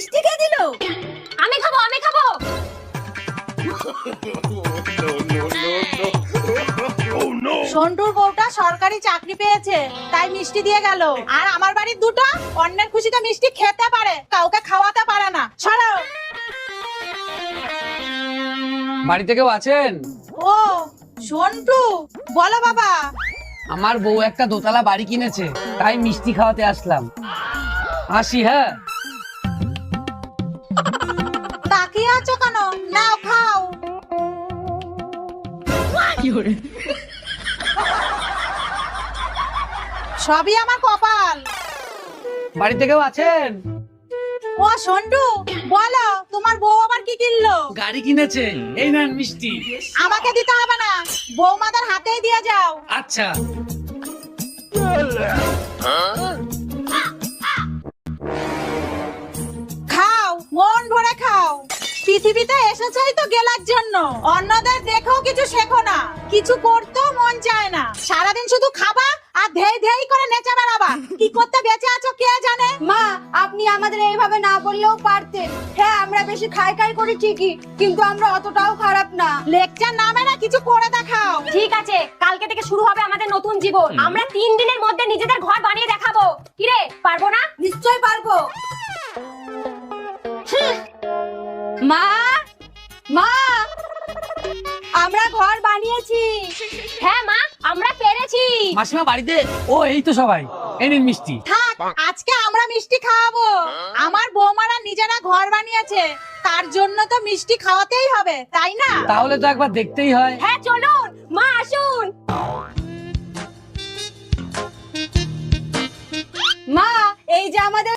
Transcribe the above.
মিষ্টি কে দিল? আমি খাবো, আমি খাবো। সন্টুর বউটা সরকারি চাকরি পেয়েছে, তাই মিষ্টি দিয়ে গেল। আর আমার বাড়ির দুটো অন্যের খুশিতে মিষ্টি খেতে পারে, কাউকে খাওয়াতে পারে না। সরো। বাড়িতে কেউ আছেন? ও সন্টু, বলো বাবা। আমার বউ একটা দোতলা বাড়ি কিনেছে, তাই মিষ্টি খাওয়াতে আসলাম। আসি, হ্যাঁ। তাকিয়ে আছো কেন? নাও খাও। সবই আমার কপাল। বাড়িতে কেউ আছেন? ও সন্টু, বলো তোমার বউ আবার কি কিনলো? গাড়ি কিনেছে, এই নেন মিষ্টি। আমাকে দিতে হবে না, বৌমাদের হাতেই দিয়ে যাও। আচ্ছা। খাও, মন ভরে খাও। পৃথিবীতে এসেছই তো গেলার জন্য, অন্যদের দেখেও কিছু শেখো না, কিছু করতেও মন চায় না। সারাদিন শুধু খাবা আর ধেই ধেই করে নেচে বেড়াবা। কি করতে বেঁচে আছো কে জানে। মা, আপনি আমাদের এইভাবে না বললেও পারতেন। হ্যাঁ, আমরা বেশি খাই খাই করি ঠিকই, কিন্তু আমরা অতটাও খারাপ না। লেকচার নামে না, কিছু করে দেখাও। ঠিক আছে, কালকে থেকে শুরু হবে আমাদের নতুন জীবন। আমরা 3 দিনের মধ্যে নিজেদের ঘর বানিয়ে দেখাবো। কিরে, পারবো না? নিশ্চয় পারবো। মা, মা, আমরা ঘর বানিয়েছি। হ্যাঁ মা, আমরা পেরেছি। মাসিমা বাড়িতে? ও এই তো সবাই, এই নিন মিষ্টি। থাক, আজকে আমরা মিষ্টি খাওয়াবো। আমার বৌমারা নিজেরা ঘর বানিয়েছে, তার জন্য তো মিষ্টি খাওয়াতেই হবে, তাই না? তাহলে তো একবার দেখতেই হয়। হ্যাঁ চলুন, মা আসুন। মা, এই যে আমাদের